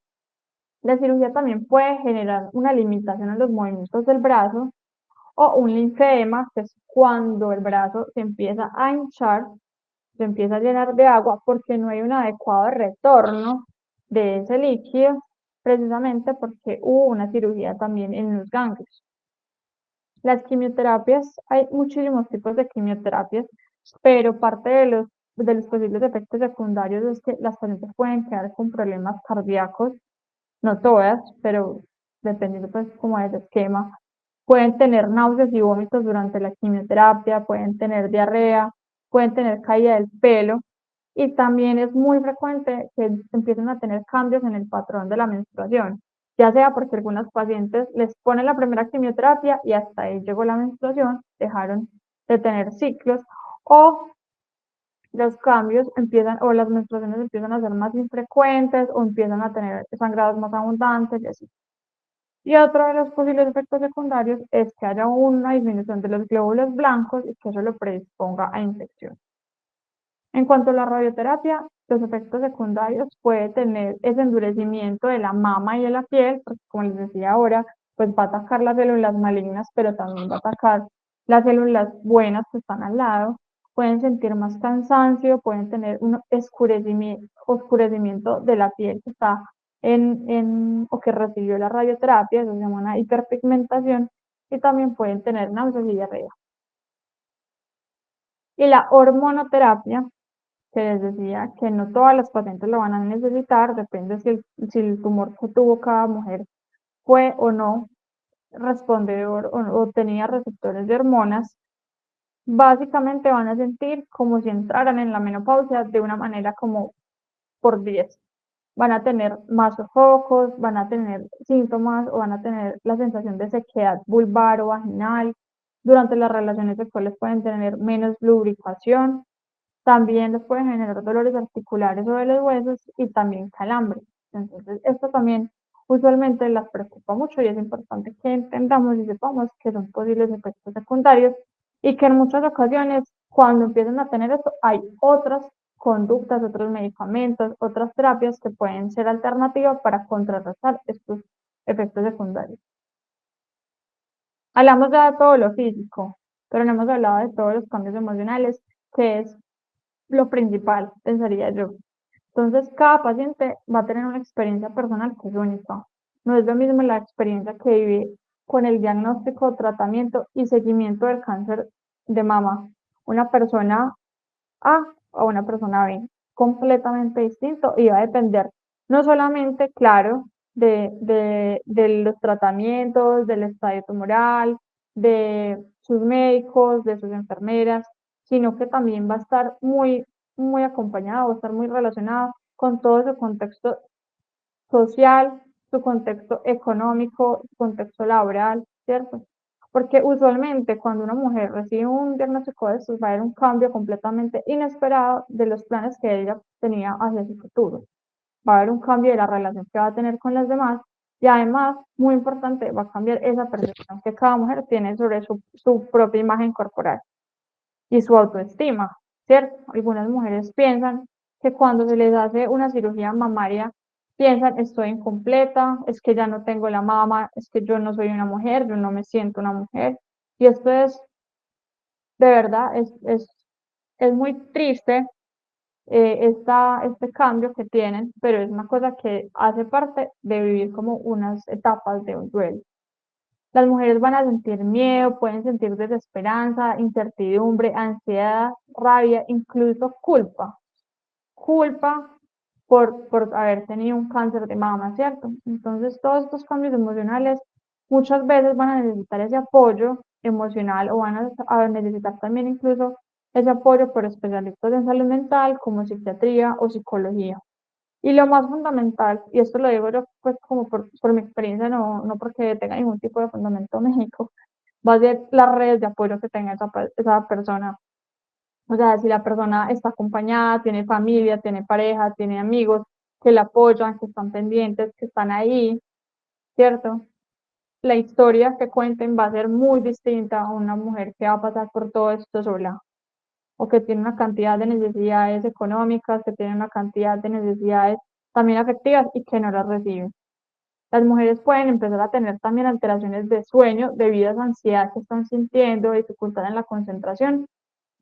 La cirugía también puede generar una limitación en los movimientos del brazo o un linfedema, que es cuando el brazo se empieza a hinchar, se empieza a llenar de agua porque no hay un adecuado retorno de ese líquido, precisamente porque hubo una cirugía también en los ganglios. Las quimioterapias, hay muchísimos tipos de quimioterapias, pero parte de los posibles efectos secundarios es que las pacientes pueden quedar con problemas cardíacos, no todas, pero dependiendo pues como del esquema. Pueden tener náuseas y vómitos durante la quimioterapia, pueden tener diarrea, pueden tener caída del pelo y también es muy frecuente que empiecen a tener cambios en el patrón de la menstruación, ya sea porque algunas pacientes les ponen la primera quimioterapia y hasta ahí llegó la menstruación, dejaron de tener ciclos, o los cambios empiezan, o las menstruaciones empiezan a ser más infrecuentes, o empiezan a tener sangrados más abundantes y así. Y otro de los posibles efectos secundarios es que haya una disminución de los glóbulos blancos y que eso lo predisponga a infección. En cuanto a la radioterapia, los efectos secundarios puede tener ese endurecimiento de la mama y de la piel, porque como les decía ahora, pues va a atacar las células malignas, pero también va a atacar las células buenas que están al lado. Pueden sentir más cansancio, pueden tener un oscurecimiento de la piel que está o que recibió la radioterapia, eso se llama una hiperpigmentación, y también pueden tener náuseas y diarrea. Y la hormonoterapia, que les decía que no todas las pacientes lo van a necesitar, depende si el tumor que tuvo cada mujer fue o no respondedor o tenía receptores de hormonas. Básicamente van a sentir como si entraran en la menopausia de una manera como por 10. Van a tener más sofocos, van a tener síntomas o van a tener la sensación de sequedad vulvar o vaginal. Durante las relaciones sexuales pueden tener menos lubricación. También les puede generar dolores articulares o de los huesos y también calambres. Entonces, esto también usualmente las preocupa mucho y es importante que entendamos y sepamos que son posibles efectos secundarios y que en muchas ocasiones cuando empiezan a tener esto hay otras conductas, otros medicamentos, otras terapias que pueden ser alternativas para contrarrestar estos efectos secundarios. Hablamos ya de todo lo físico, pero no hemos hablado de todos los cambios emocionales, que es lo principal, pensaría yo. Entonces, cada paciente va a tener una experiencia personal que es única. No es lo mismo la experiencia que vive con el diagnóstico, tratamiento y seguimiento del cáncer de mama. Una persona A a una persona B, completamente distinto y va a depender no solamente, claro, de los tratamientos, del estadio tumoral, de sus médicos, de sus enfermeras, sino que también va a estar muy acompañado, va a estar muy relacionado con todo su contexto social, su contexto económico, su contexto laboral, ¿cierto? Porque usualmente cuando una mujer recibe un diagnóstico de estos va a haber un cambio completamente inesperado de los planes que ella tenía hacia su futuro. Va a haber un cambio de la relación que va a tener con las demás y además, muy importante, va a cambiar esa percepción que cada mujer tiene sobre su propia imagen corporal y su autoestima, ¿cierto? Algunas mujeres piensan que cuando se les hace una cirugía mamaria, piensan, estoy incompleta, es que ya no tengo la mama, es que yo no soy una mujer, yo no me siento una mujer. Y esto es, de verdad, es muy triste este cambio que tienen, pero es una cosa que hace parte de vivir como unas etapas de un duelo. Las mujeres van a sentir miedo, pueden sentir desesperanza, incertidumbre, ansiedad, rabia, incluso culpa. Culpa por haber tenido un cáncer de mama, ¿cierto? Entonces, todos estos cambios emocionales muchas veces van a necesitar ese apoyo emocional o van a necesitar también incluso ese apoyo por especialistas en salud mental como psiquiatría o psicología. Y lo más fundamental, y esto lo digo yo pues como por mi experiencia, no porque tenga ningún tipo de fundamento médico, va a ser las redes de apoyo que tenga esa persona. O sea, si la persona está acompañada, tiene familia, tiene pareja, tiene amigos que la apoyan, que están pendientes, que están ahí, ¿cierto? La historia que cuenten va a ser muy distinta a una mujer que va a pasar por todo esto sola o que tiene una cantidad de necesidades económicas, que tiene una cantidad de necesidades también afectivas y que no las recibe. Las mujeres pueden empezar a tener también alteraciones de sueño debido a esa ansiedad que están sintiendo, dificultad en la concentración,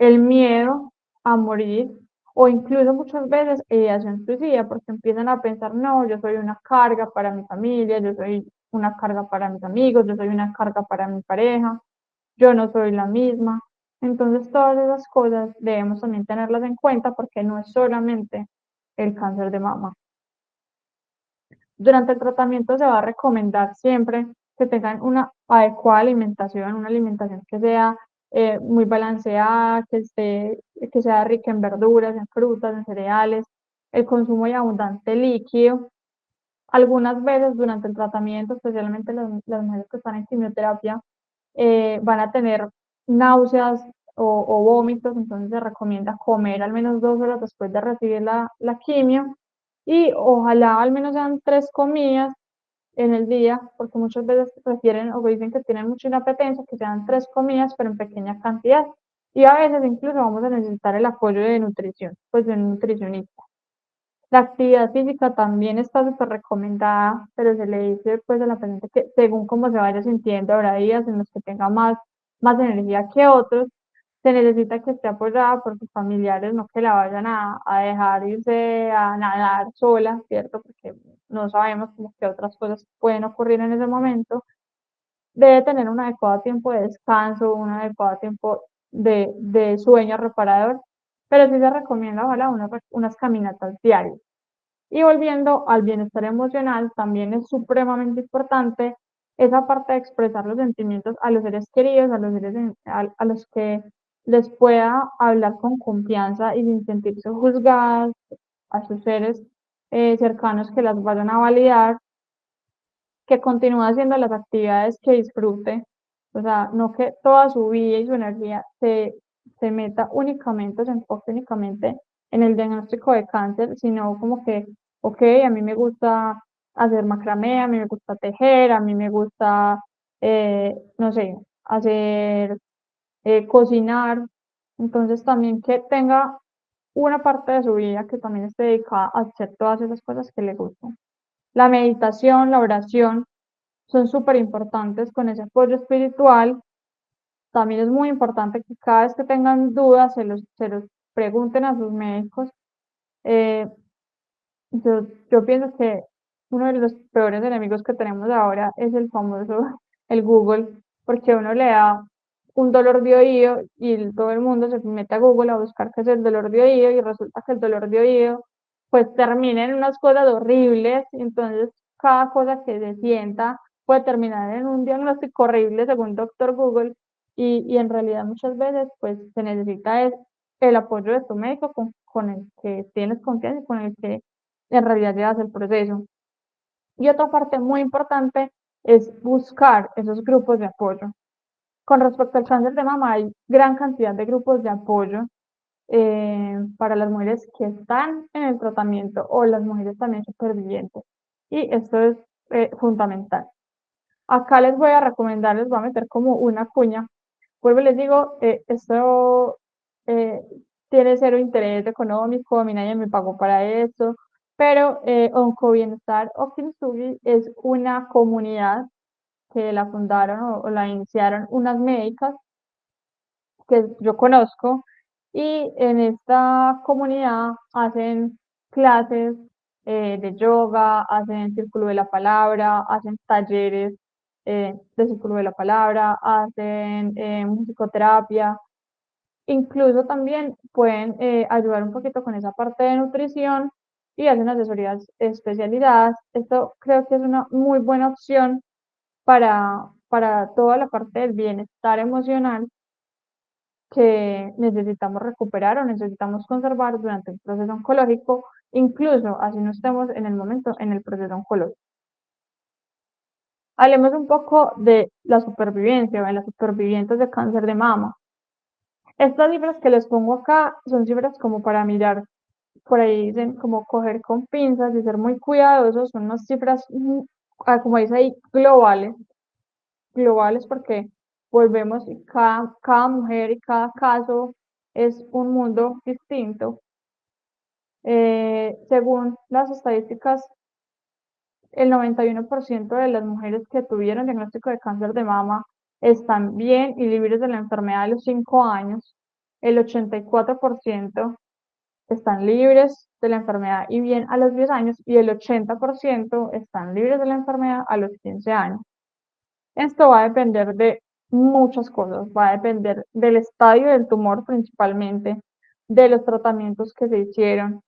el miedo a morir o incluso muchas veces ideación suicida porque empiezan a pensar, no, yo soy una carga para mi familia, yo soy una carga para mis amigos, yo soy una carga para mi pareja, yo no soy la misma. Entonces todas esas cosas debemos también tenerlas en cuenta porque no es solamente el cáncer de mama. Durante el tratamiento se va a recomendar siempre que tengan una adecuada alimentación, una alimentación que sea muy balanceada, que sea rica en verduras, en frutas, en cereales, el consumo de abundante líquido. Algunas veces durante el tratamiento, especialmente las mujeres que están en quimioterapia, van a tener náuseas o vómitos, entonces se recomienda comer al menos 2 horas después de recibir la quimio y ojalá al menos sean 3 comidas en el día, porque muchas veces refieren o dicen que tienen mucha inapetencia, que sean 3 comidas, pero en pequeña cantidad. y a veces incluso vamos a necesitar el apoyo de nutrición, pues de un nutricionista. La actividad física también está súper recomendada, pero se le dice pues a la paciente que según cómo se vaya sintiendo, habrá días en los que tenga más energía que otros, se necesita que esté apoyada por sus familiares, no que la vayan a dejar irse a nadar sola, ¿cierto? Porque no sabemos como que otras cosas pueden ocurrir en ese momento. Debe tener un adecuado tiempo de descanso, un adecuado tiempo de sueño reparador, pero sí se recomienda, ojalá, unas caminatas diarias. Y volviendo al bienestar emocional, también es supremamente importante esa parte de expresar los sentimientos a los seres queridos, a los a los que les pueda hablar con confianza y sin sentirse juzgadas, a sus seres cercanos que las vayan a validar, que continúe haciendo las actividades que disfrute, o sea, no que toda su vida y su energía se meta únicamente, se enfoque únicamente en el diagnóstico de cáncer, sino como que, ok, a mí me gusta hacer macramé, a mí me gusta tejer, a mí me gusta, no sé, hacer, cocinar, entonces también que tenga una parte de su vida que también esté dedicada a hacer todas esas cosas que le gustan. La meditación, la oración, son súper importantes con ese apoyo espiritual. También es muy importante que cada vez que tengan dudas se los pregunten a sus médicos. Eh, yo pienso que uno de los peores enemigos que tenemos ahora es el famoso, el Google, porque uno le da un dolor de oído y todo el mundo se mete a Google a buscar qué es el dolor de oído y resulta que el dolor de oído pues termina en unas cosas horribles y entonces cada cosa que se sienta puede terminar en un diagnóstico horrible según doctor Google y en realidad muchas veces pues se necesita es el apoyo de tu médico con el que tienes confianza y con el que en realidad llevas el proceso. Y otra parte muy importante es buscar esos grupos de apoyo. Con respecto al cáncer de mama, hay gran cantidad de grupos de apoyo para las mujeres que están en el tratamiento o las mujeres también supervivientes. Y esto es fundamental. Acá les voy a recomendar, les voy a meter como una cuña. Vuelvo y les digo, esto eh, tiene cero interés económico, a mí nadie me pagó para eso, pero Oncobienestar Okintsugi es una comunidad que la fundaron o la iniciaron unas médicas que yo conozco y en esta comunidad hacen clases de yoga, hacen círculo de la palabra, hacen talleres de círculo de la palabra, hacen musicoterapia, incluso también pueden ayudar un poquito con esa parte de nutrición y hacen asesorías especializadas. Esto creo que es una muy buena opción para toda la parte del bienestar emocional que necesitamos recuperar o necesitamos conservar durante el proceso oncológico, incluso así no estemos en el momento en el proceso oncológico. Hablemos un poco de la supervivencia o de las supervivientes de cáncer de mama. Estas cifras que les pongo acá son cifras como para mirar, por ahí dicen como coger con pinzas y ser muy cuidadosos, son unas cifras, como dice ahí, globales porque volvemos y cada mujer y cada caso es un mundo distinto. Según las estadísticas, el 91% de las mujeres que tuvieron diagnóstico de cáncer de mama están bien y libres de la enfermedad a los 5 años. El 84% están libres de la enfermedad y bien a los 10 años y el 80% están libres de la enfermedad a los 15 años. Esto va a depender de muchas cosas, va a depender del estadio del tumor principalmente, de los tratamientos que se hicieron,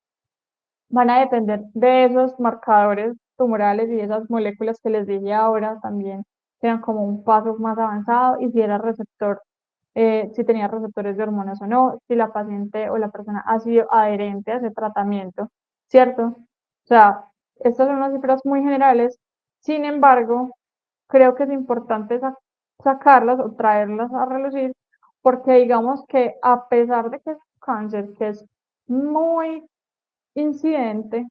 van a depender de esos marcadores tumorales y esas moléculas que les dije ahora también, eran como un paso más avanzado y si era receptor, si tenía receptores de hormonas o no, si la paciente o la persona ha sido adherente a ese tratamiento, ¿cierto? O sea, estas son unas cifras muy generales, sin embargo, creo que es importante sacarlas o traerlas a relucir, porque digamos que a pesar de que es un cáncer que es muy incidente,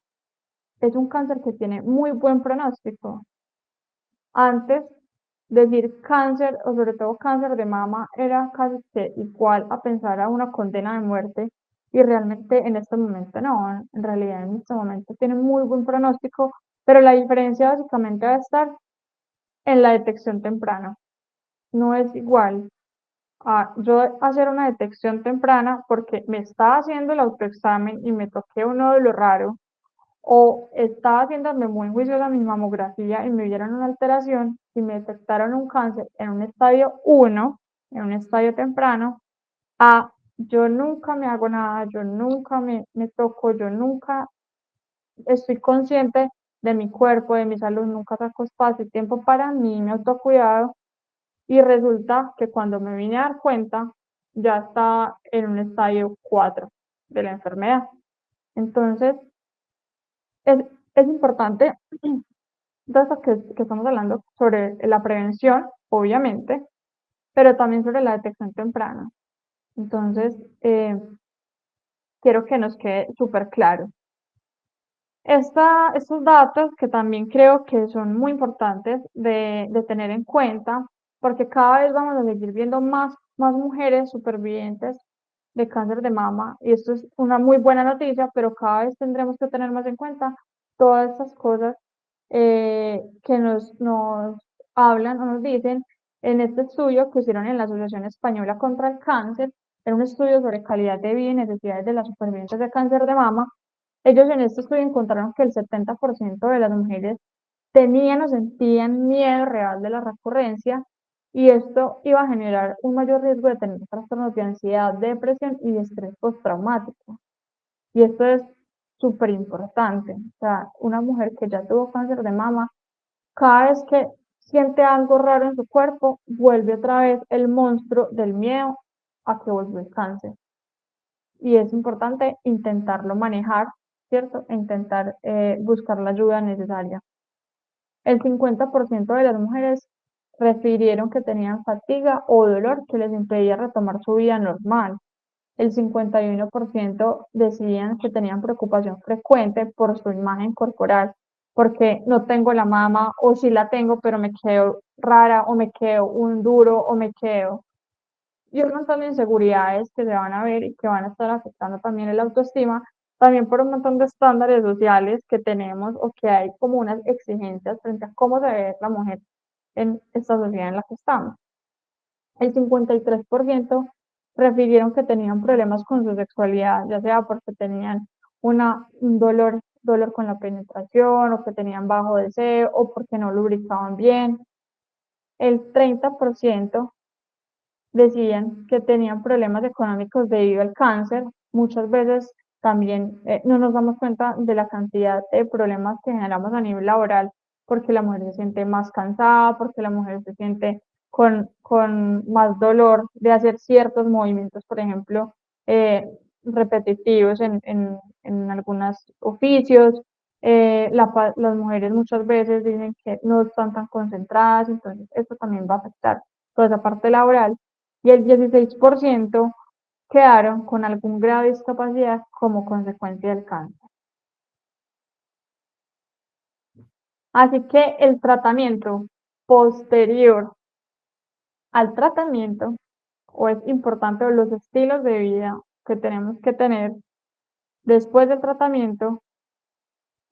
es un cáncer que tiene muy buen pronóstico. Antes decir cáncer o sobre todo cáncer de mama era casi que igual a pensar a una condena de muerte y realmente en este momento no, en realidad en este momento tiene muy buen pronóstico, pero la diferencia básicamente va a estar en la detección temprana. No es igual a yo hacer una detección temprana porque me estaba haciendo el autoexamen y me toqué un nódulo raro, o estaba haciéndome muy juiciosa mi mamografía y me vieron una alteración y me detectaron un cáncer en un estadio 1, en un estadio temprano, a yo nunca me hago nada, yo nunca me toco, yo nunca estoy consciente de mi cuerpo, de mi salud, nunca saco espacio y tiempo para mí, mi autocuidado, y resulta que cuando me vine a dar cuenta, ya estaba en un estadio 4 de la enfermedad. Entonces, es, es importante, de esto que estamos hablando, sobre la prevención, obviamente, pero también sobre la detección temprana. Entonces, quiero que nos quede súper claro. Estos datos que también creo que son muy importantes de tener en cuenta, porque cada vez vamos a seguir viendo más mujeres supervivientes de cáncer de mama, y esto es una muy buena noticia, pero cada vez tendremos que tener más en cuenta todas estas cosas que nos hablan o nos dicen en este estudio que hicieron en la Asociación Española contra el Cáncer, en un estudio sobre calidad de vida y necesidades de las supervivientes de cáncer de mama. Ellos en este estudio encontraron que el 70% de las mujeres tenían o sentían miedo real de la recurrencia, y esto iba a generar un mayor riesgo de tener trastornos de ansiedad, depresión y de estrés postraumático. Y esto es súper importante. O sea, una mujer que ya tuvo cáncer de mama, cada vez que siente algo raro en su cuerpo, vuelve otra vez el monstruo del miedo a que volvió el cáncer. Y es importante intentarlo manejar, ¿cierto? E intentar buscar la ayuda necesaria. El 50% de las mujeres refirieron que tenían fatiga o dolor que les impedía retomar su vida normal. El 51% decían que tenían preocupación frecuente por su imagen corporal, porque no tengo la mama, o sí la tengo, pero me quedo rara, o me quedo un duro, o me quedo, y un montón de inseguridades que se van a ver y que van a estar afectando también el autoestima, también por un montón de estándares sociales que tenemos o que hay como unas exigencias frente a cómo se ve la mujer en esta sociedad en la que estamos. El 53% refirieron que tenían problemas con su sexualidad, ya sea porque tenían un dolor con la penetración, o que tenían bajo deseo, o porque no lubricaban bien. El 30% decían que tenían problemas económicos debido al cáncer. Muchas veces también no nos damos cuenta de la cantidad de problemas que generamos a nivel laboral, porque la mujer se siente más cansada, porque la mujer se siente con más dolor de hacer ciertos movimientos, por ejemplo, repetitivos en algunos oficios. Las mujeres muchas veces dicen que no están tan concentradas, entonces esto también va a afectar toda esa parte laboral, y el 16% quedaron con algún grado de discapacidad como consecuencia del cáncer. Así que el tratamiento posterior al tratamiento, o es importante, los estilos de vida que tenemos que tener después del tratamiento,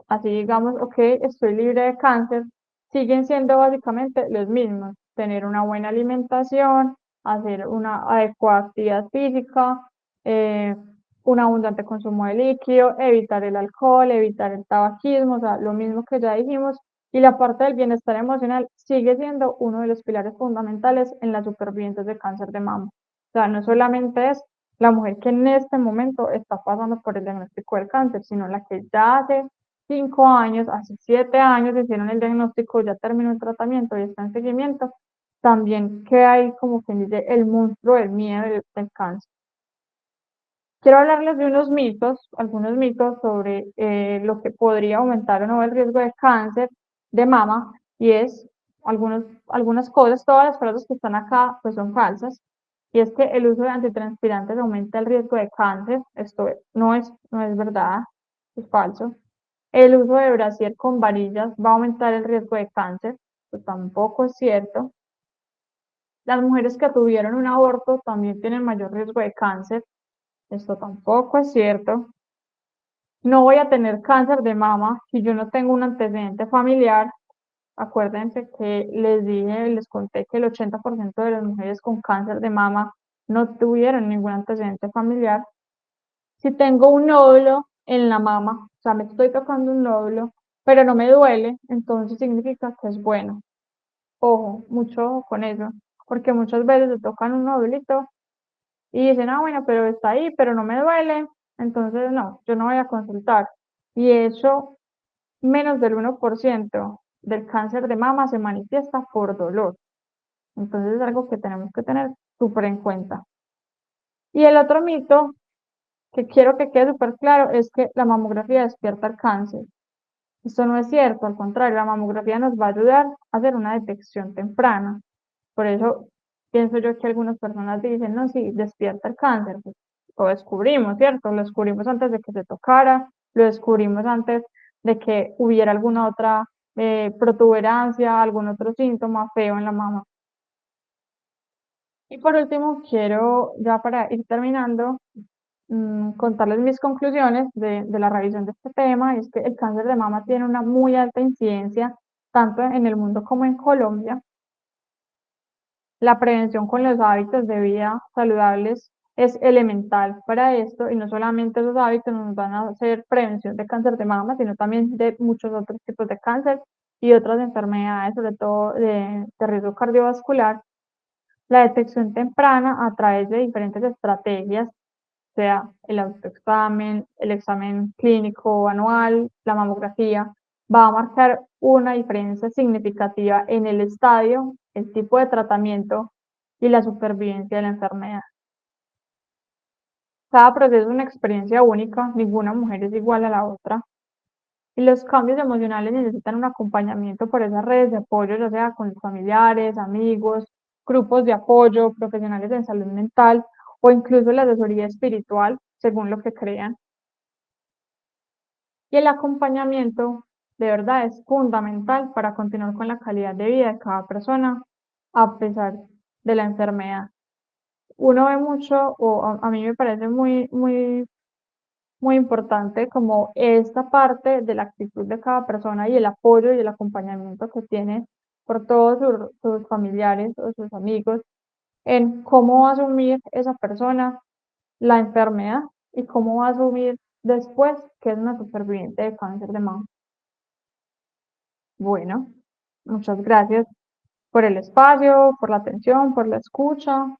así digamos, ok, estoy libre de cáncer, siguen siendo básicamente los mismos: tener una buena alimentación, hacer una adecuada actividad física, eh, un abundante consumo de líquido, evitar el alcohol, evitar el tabaquismo, o sea, lo mismo que ya dijimos. Y la parte del bienestar emocional sigue siendo uno de los pilares fundamentales en las supervivientes de cáncer de mama. O sea, no solamente es la mujer que en este momento está pasando por el diagnóstico del cáncer, sino la que ya hace 5 años, hace 7 años hicieron el diagnóstico, ya terminó el tratamiento y está en seguimiento. También que hay, como quien dice, el monstruo del miedo del cáncer. Quiero hablarles de unos mitos, algunos mitos sobre lo que podría aumentar o no el riesgo de cáncer de mama, y es algunas cosas. Todas las frases que están acá pues son falsas, y es que el uso de antitranspirantes aumenta el riesgo de cáncer. Esto no es verdad, es falso. El uso de brasier con varillas va a aumentar el riesgo de cáncer. Esto tampoco es cierto. Las mujeres que tuvieron un aborto también tienen mayor riesgo de cáncer. Esto tampoco es cierto. No voy a tener cáncer de mama si yo no tengo un antecedente familiar. Acuérdense que les dije, les conté que el 80% de las mujeres con cáncer de mama no tuvieron ningún antecedente familiar. Si tengo un nódulo en la mama, o sea, me estoy tocando un nódulo, pero no me duele, entonces significa que es bueno. Ojo, mucho ojo con eso, porque muchas veces se tocan un nódulito y dicen, ah, bueno, pero está ahí, pero no me duele, entonces no, yo no voy a consultar. Y eso, menos del 1% del cáncer de mama se manifiesta por dolor. Entonces es algo que tenemos que tener súper en cuenta. Y el otro mito que quiero que quede súper claro es que la mamografía despierta el cáncer. Esto no es cierto, al contrario, la mamografía nos va a ayudar a hacer una detección temprana. Por eso pienso yo que algunas personas dicen, no, sí, despierta el cáncer. Pues, lo descubrimos, ¿cierto? Lo descubrimos antes de que se tocara, lo descubrimos antes de que hubiera alguna otra protuberancia, algún otro síntoma feo en la mama. Y por último, quiero, ya para ir terminando, contarles mis conclusiones de la revisión de este tema, y es que el cáncer de mama tiene una muy alta incidencia, tanto en el mundo como en Colombia. La prevención con los hábitos de vida saludables es elemental para esto, y no solamente esos hábitos nos van a hacer prevención de cáncer de mama, sino también de muchos otros tipos de cáncer y otras enfermedades, sobre todo de riesgo cardiovascular. La detección temprana a través de diferentes estrategias, sea el autoexamen, el examen clínico anual, la mamografía, va a marcar una diferencia significativa en el estadio, el tipo de tratamiento y la supervivencia de la enfermedad. Cada proceso es una experiencia única, ninguna mujer es igual a la otra, y los cambios emocionales necesitan un acompañamiento por esas redes de apoyo, ya sea con familiares, amigos, grupos de apoyo, profesionales en salud mental o incluso la asesoría espiritual, según lo que crean. Y el acompañamiento de verdad es fundamental para continuar con la calidad de vida de cada persona a pesar de la enfermedad. Uno ve mucho, o a mí me parece muy importante como esta parte de la actitud de cada persona y el apoyo y el acompañamiento que tiene por todos sus familiares o sus amigos en cómo va a asumir esa persona la enfermedad y cómo va a asumir después que es una superviviente de cáncer de mama. Bueno, muchas gracias por el espacio, por la atención, por la escucha.